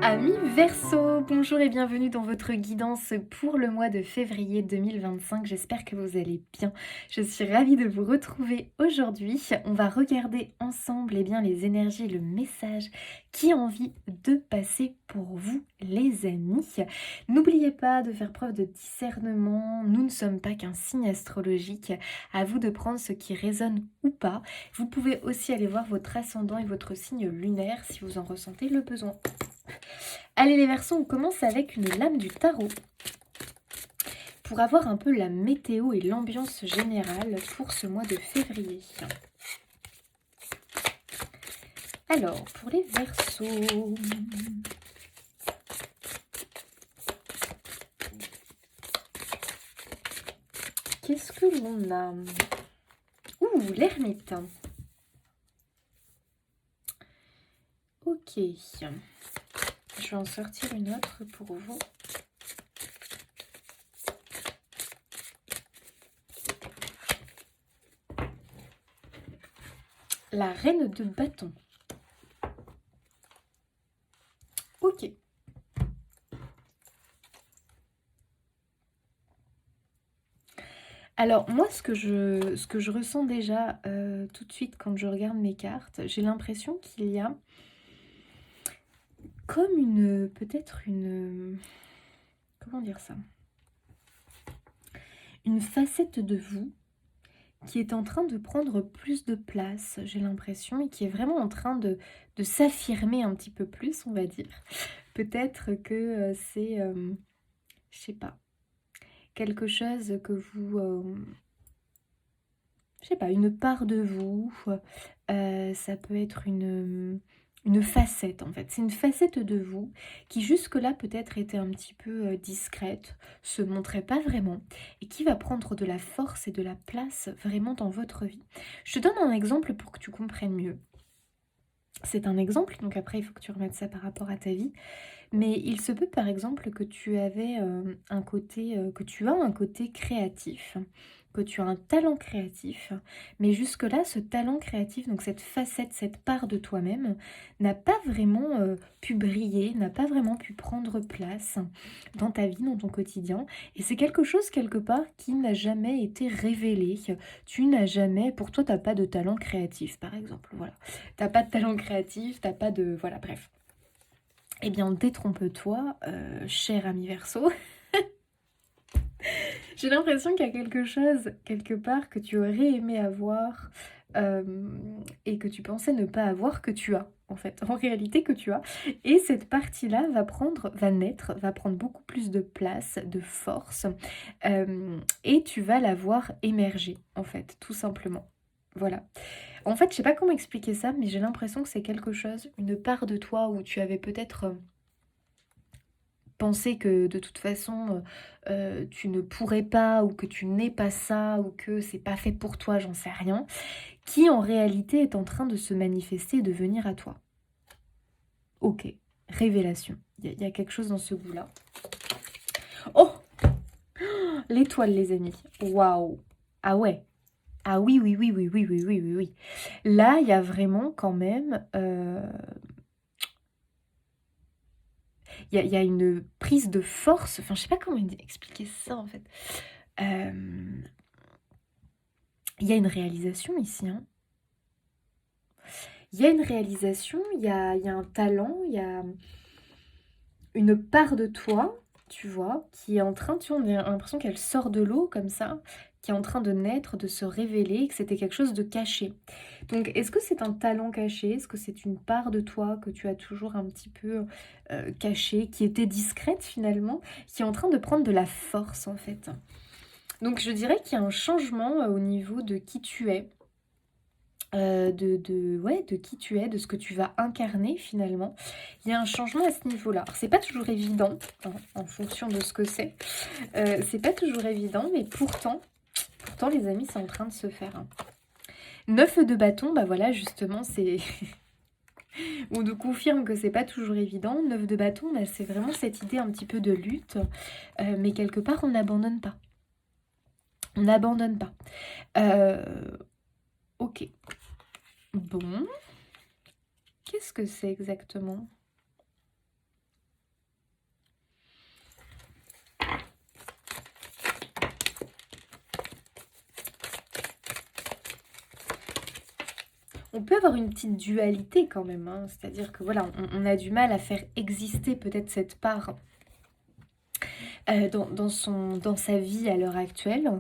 Amis Verseau, bonjour et bienvenue dans votre guidance pour le mois de février 2025. J'espère que vous allez bien. Je suis ravie de vous retrouver aujourd'hui. On va regarder ensemble bien, les énergies et le message qui a envie de passer pour vous, les amis. N'oubliez pas de faire preuve de discernement. Nous ne sommes pas qu'un signe astrologique. À vous de prendre ce qui résonne ou pas. Vous pouvez aussi aller voir votre ascendant et votre signe lunaire si vous en ressentez le besoin. Allez les Verseaux, on commence avec une lame du tarot pour avoir un peu la météo et l'ambiance générale pour ce mois de février. Alors, pour les Verseaux, qu'est-ce que l'on a? Ouh, l'ermite. Ok. Je vais en sortir une autre pour vous. La reine de bâton. Ok. Alors moi, ce que je ressens déjà tout de suite quand je regarde mes cartes, j'ai l'impression qu'il y a comme peut-être une, comment dire ça? Une facette de vous qui est en train de prendre plus de place, j'ai l'impression, et qui est vraiment en train de s'affirmer un petit peu plus, on va dire. Peut-être que c'est, je sais pas, quelque chose que vous, je sais pas, une part de vous, ça peut être une facette en fait. C'est une facette de vous qui jusque-là peut-être était un petit peu discrète, se montrait pas vraiment, et qui va prendre de la force et de la place vraiment dans votre vie. Je te donne un exemple pour que tu comprennes mieux. C'est un exemple, donc après il faut que tu remettes ça par rapport à ta vie. Mais il se peut par exemple que tu avais un côté, que tu as un côté créatif, que tu as un talent créatif, mais jusque-là, ce talent créatif, donc cette facette, cette part de toi-même, n'a pas vraiment pu briller, n'a pas vraiment pu prendre place dans ta vie, dans ton quotidien. Et c'est quelque chose quelque part qui n'a jamais été révélé. Tu n'as jamais, pour toi, t'as pas de talent créatif, par exemple. Voilà, t'as pas de talent créatif, t'as pas de, voilà, bref. Eh bien, détrompe-toi, cher ami Verseau. J'ai l'impression qu'il y a quelque chose, quelque part, que tu aurais aimé avoir et que tu pensais ne pas avoir, que tu as, en fait. En réalité, que tu as. Et cette partie-là va naître, va prendre beaucoup plus de place, de force. Et tu vas la voir émerger, en fait, tout simplement. Voilà. En fait, je sais pas comment expliquer ça, mais j'ai l'impression que c'est quelque chose, une part de toi où tu avais peut-être penser que de toute façon, tu ne pourrais pas ou que tu n'es pas ça ou que c'est pas fait pour toi, j'en sais rien, qui en réalité est en train de se manifester et de venir à toi. OK, révélation. Il y a quelque chose dans ce goût-là. Oh! L'étoile, les amis. Waouh! Ah ouais. Ah oui, oui, oui, oui, oui, oui, oui, oui, oui. Là, il y a vraiment quand même, il y a une prise de force, enfin, je sais pas comment expliquer ça, en fait. Hem Il y a une réalisation ici, hein. Il y a une réalisation, il y a un talent, il y a une part de toi, tu vois, qui est en train, tu vois, on a l'impression qu'elle sort de l'eau comme ça, qui est en train de naître, de se révéler, que c'était quelque chose de caché. Donc, est-ce que c'est un talent caché? Est-ce que c'est une part de toi que tu as toujours un petit peu cachée, qui était discrète finalement, qui est en train de prendre de la force en fait? Donc, je dirais qu'il y a un changement au niveau de qui tu es. Ouais, de qui tu es, de ce que tu vas incarner finalement. Il y a un changement à ce niveau-là. Alors, c'est pas toujours évident, hein, en fonction de ce que c'est pas toujours évident, mais pourtant les amis, c'est en train de se faire, hein. 9 de bâton, bah voilà, justement, c'est on nous confirme que c'est pas toujours évident. 9 de bâton, bah, c'est vraiment cette idée un petit peu de lutte, mais quelque part, on n'abandonne pas. On n'abandonne pas. OK. Bon, qu'est-ce que c'est exactement? on peut avoir une petite dualité quand même, hein. C'est-à-dire que voilà, on a du mal à faire exister peut-être cette part dans sa vie à l'heure actuelle.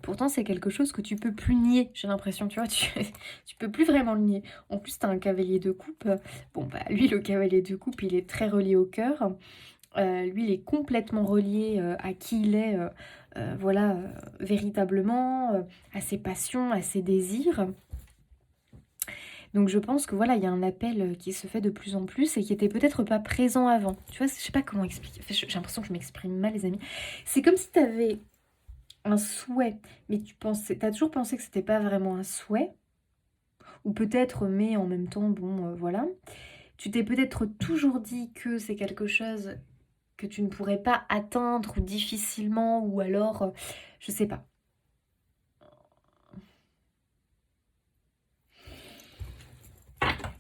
Pourtant, c'est quelque chose que tu peux plus nier, j'ai l'impression, tu vois, tu peux plus vraiment le nier. En plus, tu as un cavalier de coupe. Bon, bah, lui, le cavalier de coupe, il est très relié au cœur. Lui, il est complètement relié à qui il est, voilà, véritablement, à ses passions, à ses désirs. Donc je pense que voilà, il y a un appel qui se fait de plus en plus et qui était peut-être pas présent avant. Tu vois, je sais pas comment expliquer. Enfin, j'ai l'impression que je m'exprime mal, les amis. C'est comme si tu avais un souhait, mais t'as toujours pensé que c'était pas vraiment un souhait, ou peut-être, mais en même temps, bon, voilà. Tu t'es peut-être toujours dit que c'est quelque chose que tu ne pourrais pas atteindre ou difficilement, ou alors, je sais pas.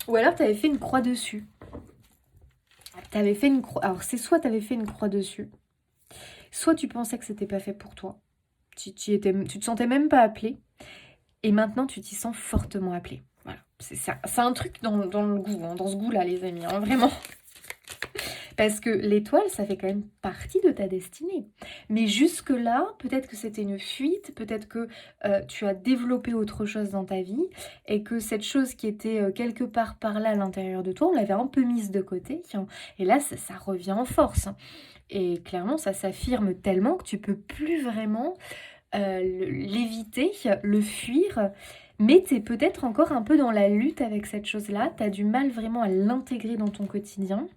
Ou alors tu avais fait une croix dessus. T'avais fait une croix. Alors c'est soit tu avais fait une croix dessus, soit tu pensais que c'était pas fait pour toi. Tu te sentais même pas appelé. Et maintenant, tu t'y sens fortement appelé. Voilà. C'est un truc dans le goût, hein, dans ce goût-là, les amis, hein, vraiment. Parce que l'étoile, ça fait quand même partie de ta destinée. Mais jusque-là, peut-être que c'était une fuite, peut-être que tu as développé autre chose dans ta vie, et que cette chose qui était quelque part par là à l'intérieur de toi, on l'avait un peu mise de côté, hein, et là, ça revient en force. Et clairement, ça s'affirme tellement que tu peux plus vraiment l'éviter, le fuir, mais tu es peut-être encore un peu dans la lutte avec cette chose-là, tu as du mal vraiment à l'intégrer dans ton quotidien,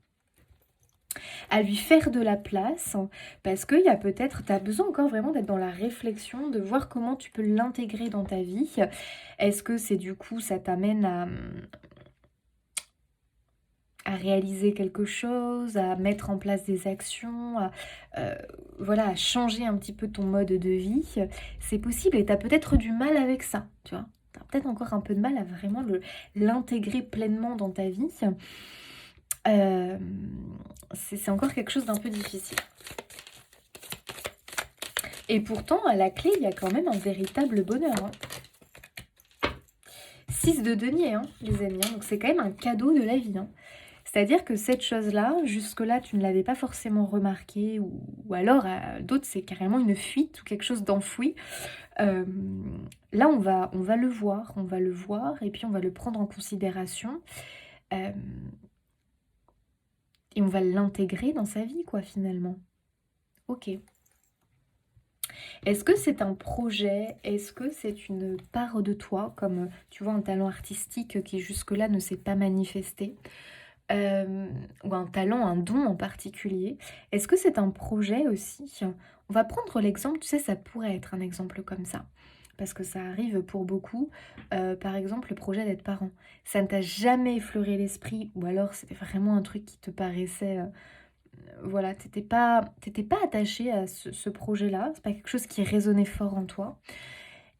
à lui faire de la place, parce qu'il y a peut-être, tu as besoin encore vraiment d'être dans la réflexion, de voir comment tu peux l'intégrer dans ta vie. Est-ce que c'est du coup, ça t'amène à réaliser quelque chose, à mettre en place des actions, voilà, à changer un petit peu ton mode de vie, c'est possible et tu as peut-être du mal avec ça, tu vois. Tu as peut-être encore un peu de mal à vraiment l'intégrer pleinement dans ta vie. C'est encore quelque chose d'un peu difficile. Et pourtant, à la clé, il y a quand même un véritable bonheur. 6 de denier, les amis. Donc c'est quand même un cadeau de la vie. C'est-à-dire que cette chose-là, jusque-là, tu ne l'avais pas forcément remarqué, ou alors d'autres, c'est carrément une fuite ou quelque chose d'enfoui. Là, on va le voir, et puis on va le prendre en considération. euh, et on va l'intégrer dans sa vie, quoi, finalement. Ok. Est-ce que c'est un projet? Est-ce que c'est une part de toi, comme tu vois, un talent artistique qui jusque-là ne s'est pas manifesté? Ou un talent, un don en particulier. Est-ce que c'est un projet aussi? On va prendre l'exemple, tu sais, ça pourrait être un exemple comme ça, parce que ça arrive pour beaucoup. Par exemple, le projet d'être parent. Ça ne t'a jamais effleuré l'esprit, ou alors c'était vraiment un truc qui te paraissait... voilà, t'étais pas attaché à ce projet-là, c'est pas quelque chose qui résonnait fort en toi.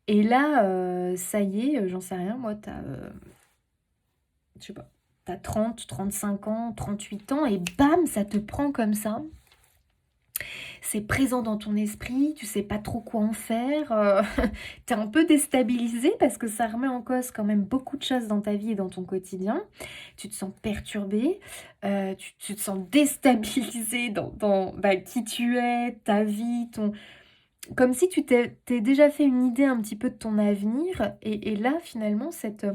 Et là, ça y est, j'en sais rien, moi, je sais pas, t'as 30, 35 ans, 38 ans, et bam, ça te prend comme ça. C'est présent dans ton esprit, tu sais pas trop quoi en faire, t'es un peu déstabilisé parce que ça remet en cause quand même beaucoup de choses dans ta vie et dans ton quotidien. Tu te sens perturbé, tu te sens déstabilisé dans qui tu es, ta vie, comme si tu t'es déjà fait une idée un petit peu de ton avenir, et là finalement cette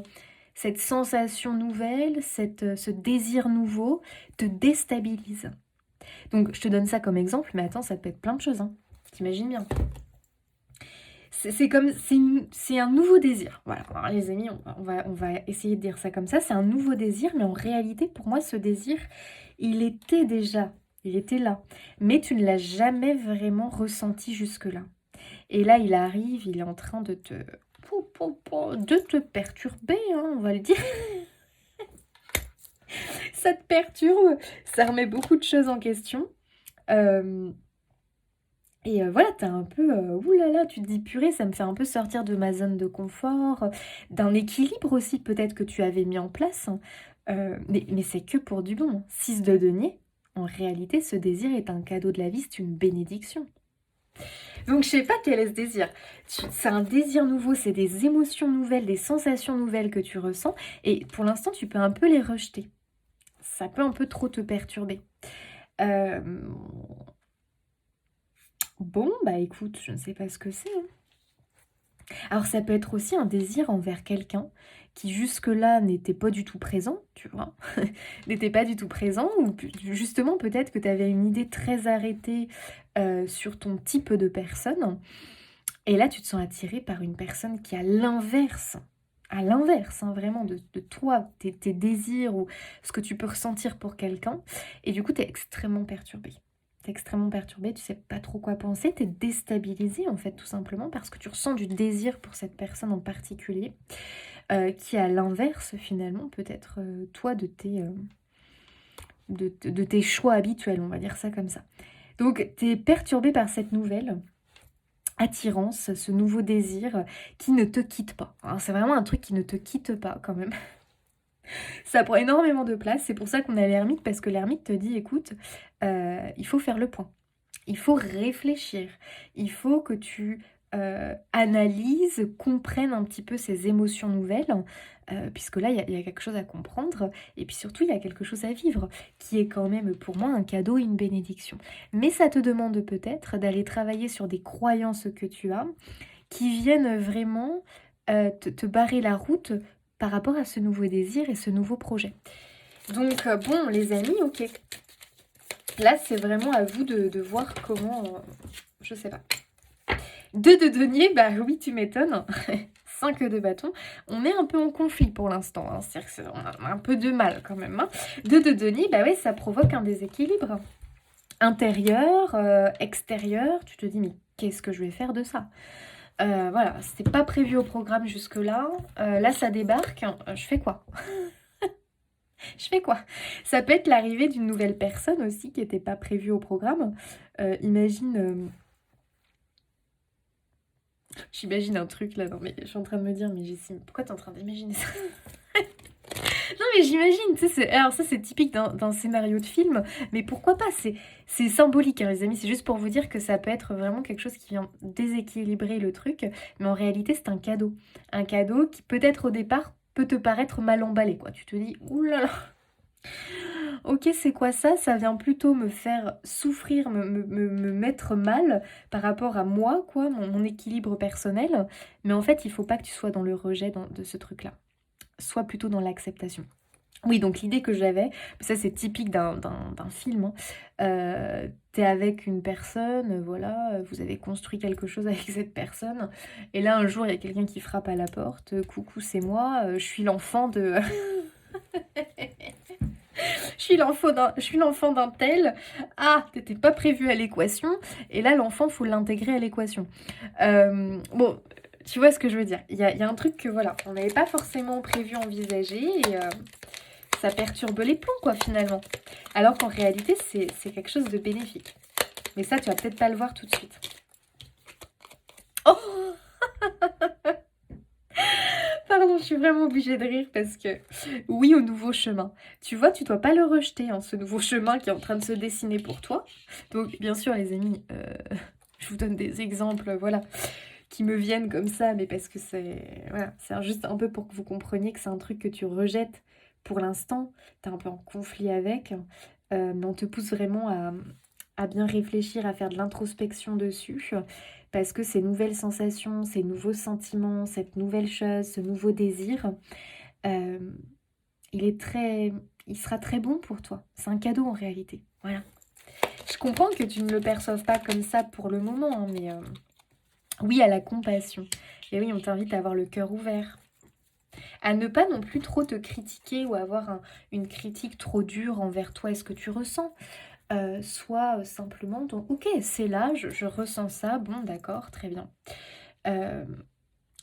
sensation nouvelle, ce désir nouveau te déstabilise. Donc je te donne ça comme exemple, mais attends, ça peut être plein de choses, hein. T'imagines bien. C'est un nouveau désir. Voilà, alors, les amis, on va essayer de dire ça comme ça. C'est un nouveau désir, mais en réalité, pour moi, ce désir, il était déjà, il était là. Mais tu ne l'as jamais vraiment ressenti jusque-là. Et là, il arrive, il est en train de te perturber, hein, on va le dire. Ça te perturbe, ça remet beaucoup de choses en question. Et voilà, t'as un peu, oulala, tu te dis purée, ça me fait un peu sortir de ma zone de confort, d'un équilibre aussi peut-être que tu avais mis en place, hein. Mais c'est que pour du bon, hein. 6 de denier, en réalité, ce désir est un cadeau de la vie, c'est une bénédiction. Donc, je sais pas quel est ce désir. C'est un désir nouveau, c'est des émotions nouvelles, des sensations nouvelles que tu ressens. Et pour l'instant, tu peux un peu les rejeter. Ça peut un peu trop te perturber. Euh, Bon, bah écoute, je ne sais pas ce que c'est, hein. Alors ça peut être aussi un désir envers quelqu'un qui jusque-là n'était pas du tout présent, tu vois, n'était pas du tout présent, ou justement peut-être que tu avais une idée très arrêtée sur ton type de personne, et là tu te sens attiré par une personne qui, à l'inverse, hein, vraiment de toi, tes désirs ou ce que tu peux ressentir pour quelqu'un, et du coup tu es extrêmement perturbé. T'es extrêmement perturbé, tu sais pas trop quoi penser, t'es déstabilisé en fait tout simplement parce que tu ressens du désir pour cette personne en particulier, qui à l'inverse finalement peut être toi de tes choix habituels, on va dire ça comme ça. Donc t'es perturbé par cette nouvelle attirance, ce nouveau désir qui ne te quitte pas, hein. C'est vraiment un truc qui ne te quitte pas quand même. Ça prend énormément de place, c'est pour ça qu'on a l'ermite, parce que l'ermite te dit, écoute, il faut faire le point. Il faut réfléchir. Il faut que tu analyses, comprennes un petit peu ces émotions nouvelles, puisque là, il y a quelque chose à comprendre. Et puis surtout, il y a quelque chose à vivre, qui est quand même pour moi un cadeau et une bénédiction. Mais ça te demande peut-être d'aller travailler sur des croyances que tu as, qui viennent vraiment te barrer la route par rapport à ce nouveau désir et ce nouveau projet. Donc bon, les amis, ok. Là, c'est vraiment à vous de voir comment... je sais pas. 2 de denier, bah oui, tu m'étonnes. 5 de bâton. On est un peu en conflit pour l'instant, hein. C'est-à-dire qu'on a un peu de mal quand même, hein. 2 de denier, bah ouais, ça provoque un déséquilibre. Intérieur, extérieur, tu te dis, mais qu'est-ce que je vais faire de ça? Voilà, c'était pas prévu au programme jusque-là. Là, ça débarque. Je fais quoi? Je fais quoi? Ça peut être l'arrivée d'une nouvelle personne aussi qui n'était pas prévue au programme. Imagine... J'imagine un truc là, non mais je suis en train de me dire, mais Jessie, pourquoi t'es en train d'imaginer ça? Non mais j'imagine, tu sais, alors ça c'est typique d'un scénario de film, mais pourquoi pas? C'est symbolique, hein, les amis, c'est juste pour vous dire que ça peut être vraiment quelque chose qui vient déséquilibrer le truc, mais en réalité c'est un cadeau. Un cadeau qui peut-être au départ peut te paraître mal emballé, quoi. Tu te dis, oulala, ok, c'est quoi ça? Ça vient plutôt me faire souffrir, me mettre mal par rapport à moi, quoi, mon équilibre personnel. Mais en fait, il faut pas que tu sois dans le rejet de ce truc-là. Sois plutôt dans l'acceptation. Oui, donc l'idée que j'avais, ça c'est typique d'un film, hein. T'es avec une personne, voilà, vous avez construit quelque chose avec cette personne, et là un jour il y a quelqu'un qui frappe à la porte, coucou c'est moi, je suis l'enfant de... je suis l'enfant d'un tel. Ah, t'étais pas prévu à l'équation. Et là, l'enfant, faut l'intégrer à l'équation. Bon, tu vois ce que je veux dire. Il y a un truc que, voilà, on n'avait pas forcément prévu, envisagé. Et ça perturbe les plans, quoi, finalement. Alors qu'en réalité, c'est quelque chose de bénéfique. Mais ça, tu vas peut-être pas le voir tout de suite. Oh! Pardon, je suis vraiment obligée de rire parce que oui au nouveau chemin. Tu vois, tu dois pas le rejeter, hein, ce nouveau chemin qui est en train de se dessiner pour toi. Donc bien sûr les amis, je vous donne des exemples, voilà, qui me viennent comme ça, mais parce que c'est voilà, c'est juste un peu pour que vous compreniez que c'est un truc que tu rejettes pour l'instant. T'es un peu en conflit avec, mais on te pousse vraiment à bien réfléchir, à faire de l'introspection dessus. Parce que ces nouvelles sensations, ces nouveaux sentiments, cette nouvelle chose, ce nouveau désir, euh, il sera très bon pour toi. C'est un cadeau en réalité. Voilà. Je comprends que tu ne le perçoives pas comme ça pour le moment, hein, mais oui à la compassion. Et oui, on t'invite à avoir le cœur ouvert. À ne pas non plus trop te critiquer ou avoir une critique trop dure envers toi et ce que tu ressens. Soit simplement, donc, ok, c'est là, je ressens ça, bon, d'accord, très bien. Euh,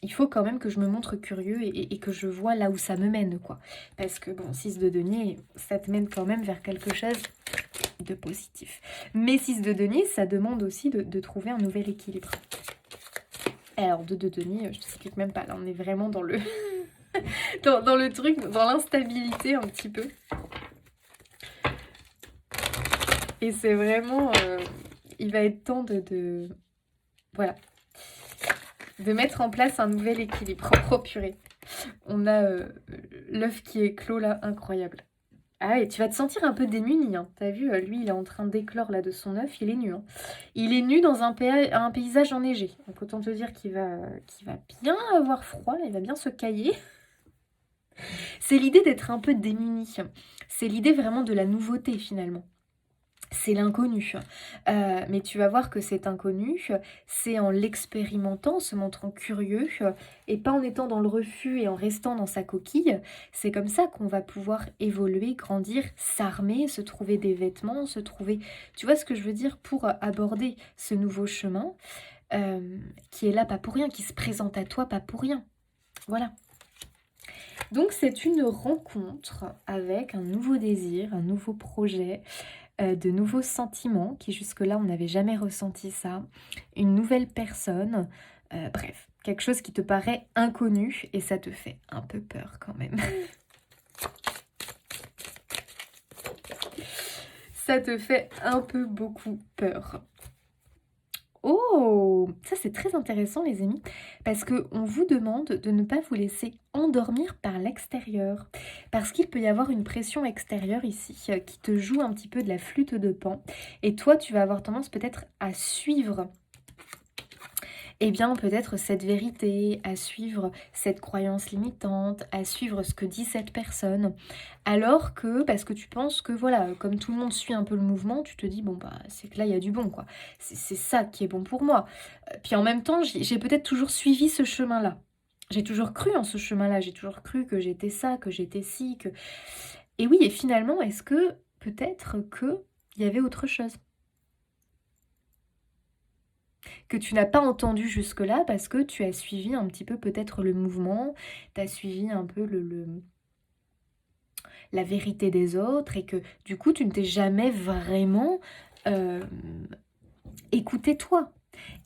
il faut quand même que je me montre curieux et que je vois là où ça me mène, quoi. Parce que, bon, 6 de denier, ça te mène quand même vers quelque chose de positif. Mais 6 de denier, ça demande aussi de trouver un nouvel équilibre. Alors, 2 de denier, je ne t'explique même pas, là, on est vraiment dans le... dans le truc, dans l'instabilité un petit peu. Et c'est vraiment... il va être temps de Voilà. De mettre en place un nouvel équilibre. Oh purée. On a l'œuf qui est clos là, incroyable. Ah et tu vas te sentir un peu démuni, hein. Tu vu, lui, il est en train d'éclore là de son œuf, il est nu, hein. Il est nu dans un paysage enneigé. Donc autant te dire qu'il va bien avoir froid, là, il va bien se cailler. C'est l'idée d'être un peu démuni. C'est l'idée vraiment de la nouveauté finalement. C'est l'inconnu. Mais tu vas voir que cet inconnu, c'est en l'expérimentant, en se montrant curieux, et pas en étant dans le refus et en restant dans sa coquille. C'est comme ça qu'on va pouvoir évoluer, grandir, s'armer, se trouver des vêtements, se trouver... Tu vois ce que je veux dire? Pour aborder ce nouveau chemin, qui est là pas pour rien, qui se présente à toi pas pour rien. Voilà. Donc c'est une rencontre avec un nouveau désir, un nouveau projet, de nouveaux sentiments qui jusque-là on n'avait jamais ressenti ça, une nouvelle personne, bref, quelque chose qui te paraît inconnu et ça te fait un peu peur quand même. Ça te fait un peu beaucoup peur. Oh! Ça, c'est très intéressant, les amis, parce qu'on vous demande de ne pas vous laisser endormir par l'extérieur. Parce qu'il peut y avoir une pression extérieure ici qui te joue un petit peu de la flûte de Pan. Et toi, tu vas avoir tendance peut-être à suivre eh bien, peut-être cette vérité, à suivre cette croyance limitante, à suivre ce que dit cette personne. Alors que, parce que tu penses que, voilà, comme tout le monde suit un peu le mouvement, tu te dis, bon, bah, c'est que là, il y a du bon, quoi. C'est ça qui est bon pour moi. Puis en même temps, j'ai peut-être toujours suivi ce chemin-là. J'ai toujours cru en ce chemin-là. J'ai toujours cru que j'étais ça, que j'étais ci, que... Et oui, et finalement, est-ce que peut-être que il y avait autre chose que tu n'as pas entendu jusque-là parce que tu as suivi un petit peu peut-être le mouvement, tu as suivi un peu la vérité des autres et que du coup tu ne t'es jamais vraiment euh, écouté toi.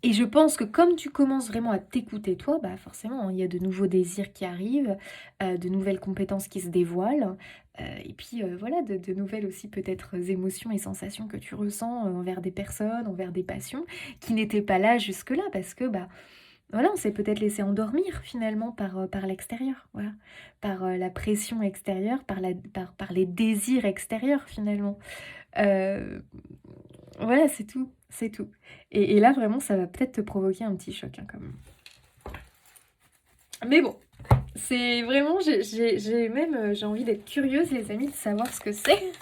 Et je pense que comme tu commences vraiment à t'écouter toi, bah forcément, hein, il y a de nouveaux désirs qui arrivent, de nouvelles compétences qui se dévoilent, et puis voilà, de nouvelles aussi peut-être émotions et sensations que tu ressens envers des personnes, envers des passions, qui n'étaient pas là jusque-là, parce que bah voilà, on s'est peut-être laissé endormir finalement par l'extérieur, voilà, par la pression extérieure, par les désirs extérieurs finalement. Euh, voilà, c'est tout, c'est tout. Et là, vraiment, ça va peut-être te provoquer un petit choc, hein, quand même. Mais bon, c'est vraiment, j'ai même, j'ai envie d'être curieuse, les amis, de savoir ce que c'est.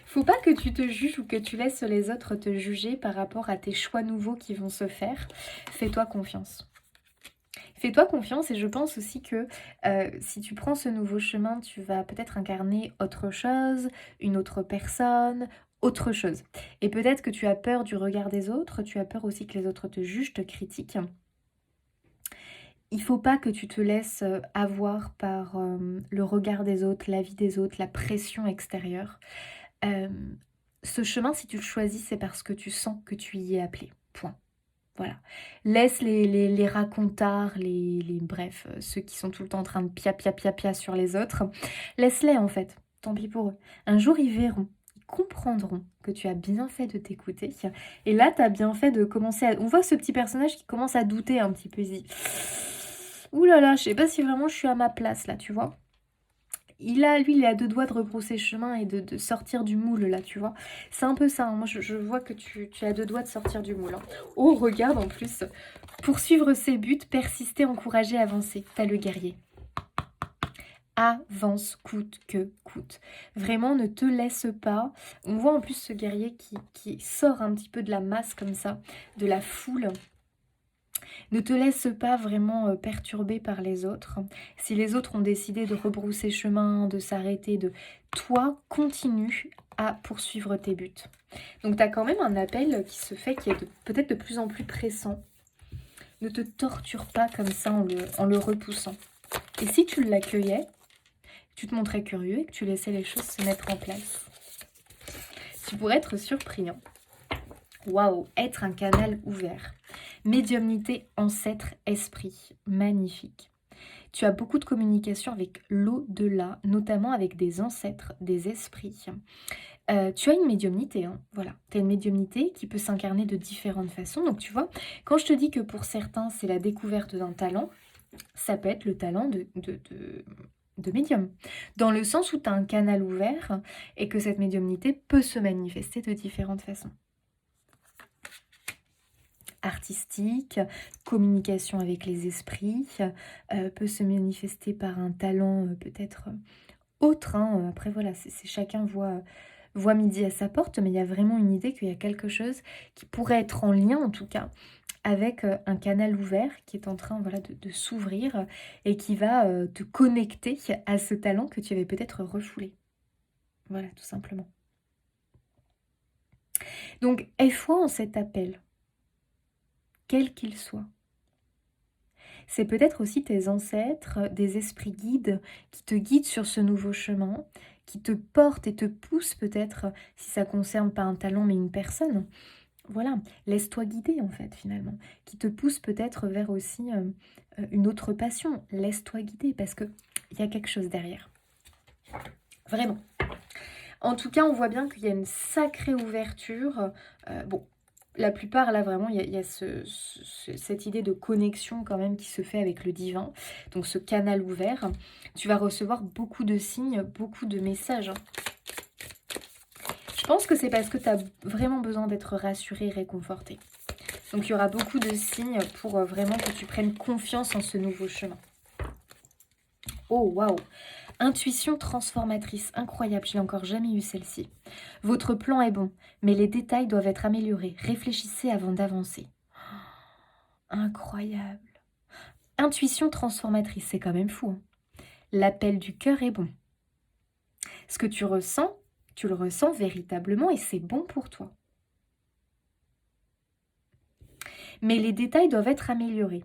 Faut pas que tu te juges ou que tu laisses les autres te juger par rapport à tes choix nouveaux qui vont se faire. Fais-toi confiance. Fais-toi confiance et je pense aussi que si tu prends ce nouveau chemin, tu vas peut-être incarner autre chose, une autre personne, autre chose. Et peut-être que tu as peur du regard des autres, tu as peur aussi que les autres te jugent, te critiquent. Il faut pas que tu te laisses avoir par le regard des autres, l'avis des autres, la pression extérieure. Euh, Ce chemin, si tu le choisis, c'est parce que tu sens que tu y es appelé. Point. Voilà. Laisse les racontards, bref, ceux qui sont tout le temps en train de pia sur les autres. Laisse-les en fait. Tant pis pour eux. Un jour, ils verront. Ils comprendront que tu as bien fait de t'écouter. Et là, tu as bien fait de commencer à... On voit ce petit personnage qui commence à douter un petit peu. Il se dit... Ouh là là, je sais pas si vraiment je suis à ma place là, tu vois. Lui, il est à deux doigts de rebrousser chemin et de sortir du moule, là, tu vois. C'est un peu ça, hein. Moi, je vois que tu as deux doigts de sortir du moule, hein. Oh, regarde, en plus, poursuivre ses buts, persister, encourager, avancer. T'as le guerrier. Avance, coûte que coûte. Vraiment, ne te laisse pas. On voit en plus ce guerrier qui sort un petit peu de la masse, comme ça, de la foule. Ne te laisse pas vraiment perturber par les autres. Si les autres ont décidé de rebrousser chemin, de s'arrêter, toi, continue à poursuivre tes buts. Donc tu as quand même un appel qui se fait, qui est peut-être de plus en plus pressant. Ne te torture pas comme ça en le repoussant. Et si tu l'accueillais, tu te montrais curieux et que tu laissais les choses se mettre en place, tu pourrais être surpris, hein. Waouh, être un canal ouvert. Médiumnité, ancêtre, esprit. Magnifique. Tu as beaucoup de communication avec l'au-delà, notamment avec des ancêtres, des esprits. Tu as une médiumnité, hein, voilà. Tu as une médiumnité qui peut s'incarner de différentes façons. Donc tu vois, quand je te dis que pour certains, c'est la découverte d'un talent, ça peut être le talent de médium. Dans le sens où tu as un canal ouvert et que cette médiumnité peut se manifester de différentes façons. Artistique, communication avec les esprits, peut se manifester par un talent peut-être autre, hein. Après voilà, c'est chacun voit midi à sa porte, mais il y a vraiment une idée qu'il y a quelque chose qui pourrait être en lien en tout cas avec un canal ouvert qui est en train voilà, de s'ouvrir et qui va te connecter à ce talent que tu avais peut-être refoulé. Voilà, tout simplement. Donc, aie foi en cet appel, quel qu'il soit. C'est peut-être aussi tes ancêtres, des esprits guides qui te guident sur ce nouveau chemin, qui te portent et te poussent peut-être, si ça concerne pas un talent mais une personne. Voilà, laisse-toi guider en fait finalement, qui te pousse peut-être vers aussi une autre passion. Laisse-toi guider parce qu'il y a quelque chose derrière. Vraiment. En tout cas, on voit bien qu'il y a une sacrée ouverture. Bon, la plupart, là, vraiment, il y a cette idée de connexion quand même qui se fait avec le divin. Donc, ce canal ouvert. Tu vas recevoir beaucoup de signes, beaucoup de messages, hein. Je pense que c'est parce que tu as vraiment besoin d'être rassuré, réconforté. Donc, il y aura beaucoup de signes pour vraiment que tu prennes confiance en ce nouveau chemin. Oh, waouh! Intuition transformatrice, incroyable, je n'ai encore jamais eu celle-ci. Votre plan est bon, mais les détails doivent être améliorés. Réfléchissez avant d'avancer. Incroyable. Intuition transformatrice, c'est quand même fou, hein. L'appel du cœur est bon. Ce que tu ressens, tu le ressens véritablement et c'est bon pour toi. Mais les détails doivent être améliorés.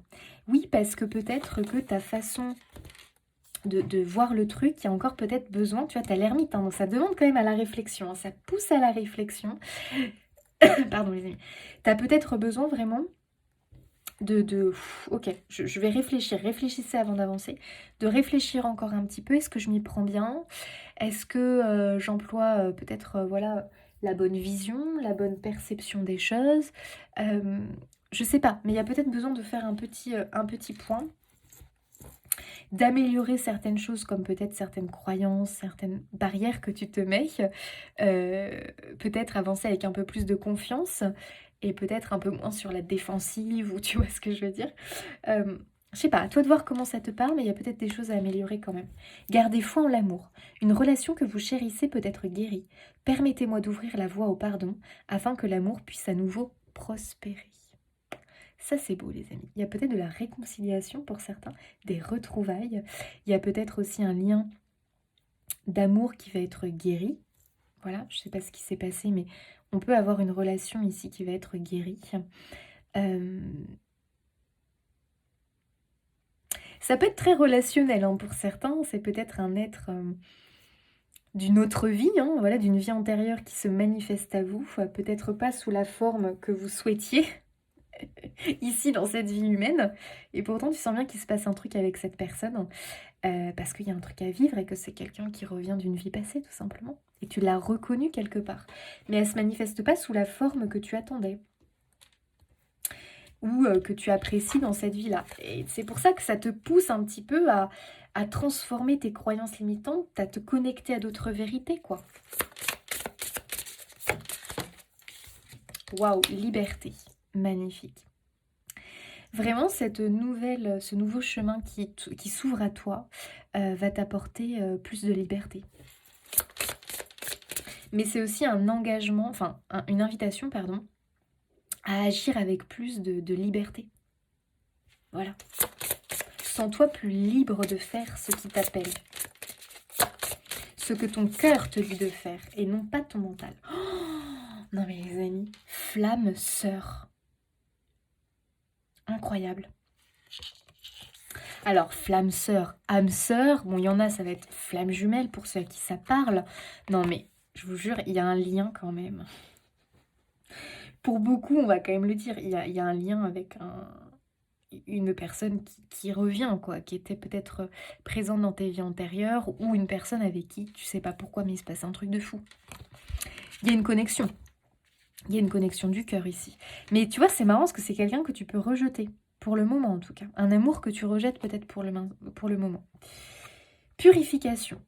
Oui, parce que peut-être que ta façon de voir le truc, il y a encore peut-être besoin, tu vois, tu as l'ermite, hein, donc ça demande quand même à la réflexion, hein, ça pousse à la réflexion. Pardon les amis. Tu as peut-être besoin vraiment ok, je vais réfléchir, réfléchissez avant d'avancer, de réfléchir encore un petit peu, est-ce que je m'y prends bien? Est-ce que j'emploie peut-être, voilà, la bonne vision, la bonne perception des choses? Je sais pas, mais il y a peut-être besoin de faire un petit point, d'améliorer certaines choses comme peut-être certaines croyances, certaines barrières que tu te mets, peut-être avancer avec un peu plus de confiance et peut-être un peu moins sur la défensive ou tu vois ce que je veux dire? Je sais pas, à toi de voir comment ça te parle, mais il y a peut-être des choses à améliorer quand même. Gardez foi en l'amour. Une relation que vous chérissez peut être guérie. Permettez-moi d'ouvrir la voie au pardon afin que l'amour puisse à nouveau prospérer. Ça, c'est beau, les amis. Il y a peut-être de la réconciliation pour certains, des retrouvailles. Il y a peut-être aussi un lien d'amour qui va être guéri. Voilà, je ne sais pas ce qui s'est passé, mais on peut avoir une relation ici qui va être guérie. Ça peut être très relationnel, hein, pour certains. C'est peut-être un être d'une autre vie, hein, voilà, d'une vie antérieure qui se manifeste à vous. Peut-être pas sous la forme que vous souhaitiez. Ici dans cette vie humaine et pourtant tu sens bien qu'il se passe un truc avec cette personne parce qu'il y a un truc à vivre et que c'est quelqu'un qui revient d'une vie passée tout simplement et tu l'as reconnu quelque part mais elle se manifeste pas sous la forme que tu attendais ou que tu apprécies dans cette vie là et c'est pour ça que ça te pousse un petit peu à transformer tes croyances limitantes, à te connecter à d'autres vérités quoi. Waouh, liberté, magnifique. Vraiment, ce nouveau chemin qui s'ouvre à toi va t'apporter plus de liberté. Mais c'est aussi un engagement, enfin une invitation, pardon, à agir avec plus de liberté. Voilà. Sens-toi plus libre de faire ce qui t'appelle. Ce que ton cœur te dit de faire et non pas ton mental. Oh, non mais les amis, flamme sœur. Incroyable. Alors, flamme sœur, âme sœur, bon, il y en a, ça va être flamme jumelle pour ceux à qui ça parle. Non, mais je vous jure, il y a un lien quand même. Pour beaucoup, on va quand même le dire, il y a un lien avec une personne qui revient, quoi, qui était peut-être présente dans tes vies antérieures, ou une personne avec qui, tu sais pas pourquoi, mais il se passe un truc de fou. Il y a une connexion. Il y a une connexion du cœur ici. Mais tu vois, c'est marrant parce que c'est quelqu'un que tu peux rejeter, pour le moment en tout cas. Un amour que tu rejettes peut-être pour le moment. Purification.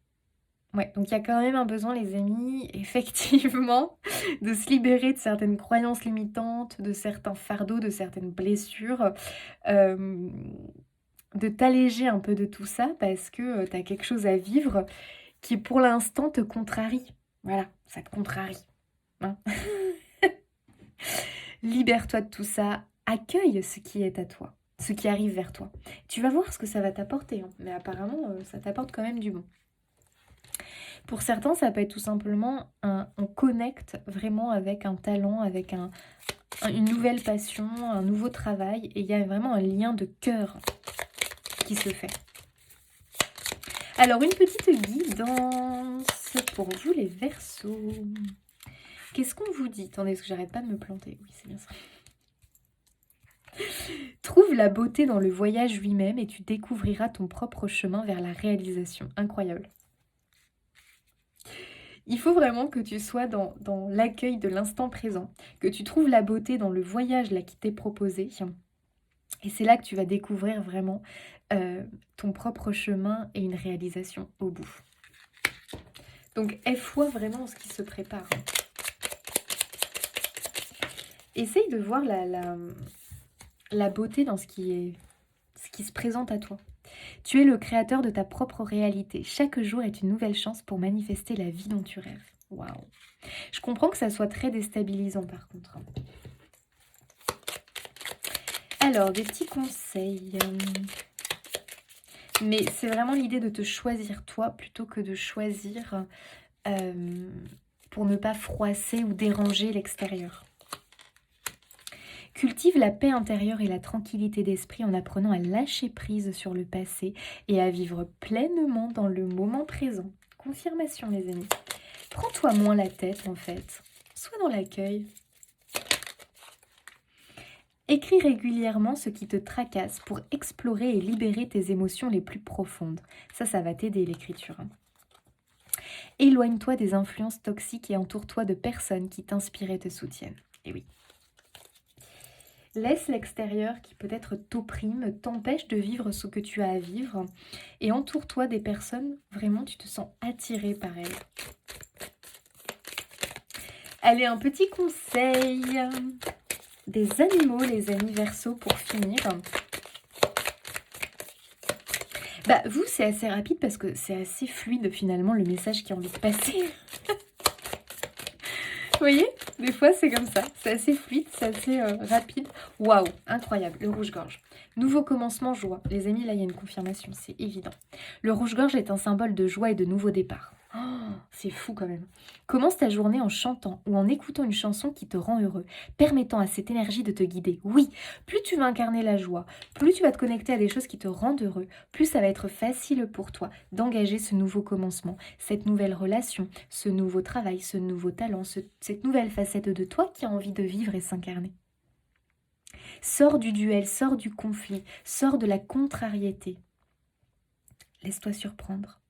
Ouais, donc il y a quand même un besoin, les amis, effectivement, de se libérer de certaines croyances limitantes, de certains fardeaux, de certaines blessures, euh, de t'alléger un peu de tout ça parce que tu as quelque chose à vivre qui pour l'instant te contrarie. Voilà, ça te contrarie. Hein. Libère-toi de tout ça, accueille ce qui est à toi, ce qui arrive vers toi. Tu vas voir ce que ça va t'apporter, hein, mais apparemment, ça t'apporte quand même du bon. Pour certains, ça peut être tout simplement on connecte vraiment avec un talent, avec une nouvelle passion, un nouveau travail, et il y a vraiment un lien de cœur qui se fait. Alors, une petite guidance pour vous les Verseaux. Qu'est-ce qu'on vous dit? Attendez, parce que j'arrête pas de me planter. Oui, c'est bien ça. Trouve la beauté dans le voyage lui-même et tu découvriras ton propre chemin vers la réalisation. Incroyable. Il faut vraiment que tu sois dans l'accueil de l'instant présent, que tu trouves la beauté dans le voyage là qui t'est proposé. Et c'est là que tu vas découvrir vraiment ton propre chemin et une réalisation au bout. Donc, foi vraiment ce qui se prépare. Essaye de voir la beauté dans ce qui se présente à toi. Tu es le créateur de ta propre réalité. Chaque jour est une nouvelle chance pour manifester la vie dont tu rêves. Waouh! Je comprends que ça soit très déstabilisant par contre. Alors, des petits conseils. Mais c'est vraiment l'idée de te choisir toi plutôt que de choisir pour ne pas froisser ou déranger l'extérieur. Cultive la paix intérieure et la tranquillité d'esprit en apprenant à lâcher prise sur le passé et à vivre pleinement dans le moment présent. Confirmation, les amis. Prends-toi moins la tête, en fait. Sois dans l'accueil. Écris régulièrement ce qui te tracasse pour explorer et libérer tes émotions les plus profondes. Ça va t'aider, l'écriture. Éloigne-toi des influences toxiques et entoure-toi de personnes qui t'inspirent et te soutiennent. Et oui. Laisse l'extérieur qui peut-être t'opprime, t'empêche de vivre ce que tu as à vivre et entoure-toi des personnes, vraiment tu te sens attiré par elles. Allez, un petit conseil des animaux, les amis Verseaux, pour finir. Bah, vous, c'est assez rapide parce que c'est assez fluide finalement le message qui a envie de passer. Vous voyez, des fois c'est comme ça, c'est assez fluide, c'est assez rapide. Waouh, incroyable, le rouge-gorge. Nouveau commencement, joie. Les amis, là il y a une confirmation, c'est évident. Le rouge-gorge est un symbole de joie et de nouveau départ. Oh, c'est fou quand même. Commence ta journée en chantant ou en écoutant une chanson qui te rend heureux, permettant à cette énergie de te guider. Oui, plus tu vas incarner la joie, plus tu vas te connecter à des choses qui te rendent heureux, plus ça va être facile pour toi d'engager ce nouveau commencement, cette nouvelle relation, ce nouveau travail, ce nouveau talent, cette nouvelle facette de toi qui a envie de vivre et s'incarner. Sors du duel, sors du conflit, sors de la contrariété. Laisse-toi surprendre.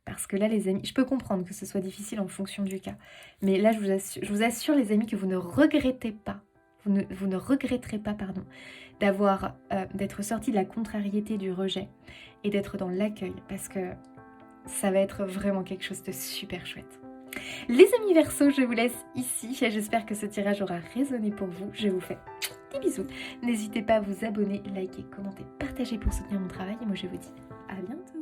Parce que là, les amis, je peux comprendre que ce soit difficile en fonction du cas. Mais là, je vous assure les amis, que vous ne regrettez pas, vous ne regretterez pas, pardon, d'être sorti de la contrariété, du rejet, et d'être dans l'accueil. Parce que ça va être vraiment quelque chose de super chouette. Les amis Verseaux, je vous laisse ici. J'espère que ce tirage aura résonné pour vous. Je vous fais des bisous. N'hésitez pas à vous abonner, liker, commenter, partager pour soutenir mon travail. Et moi, je vous dis à bientôt.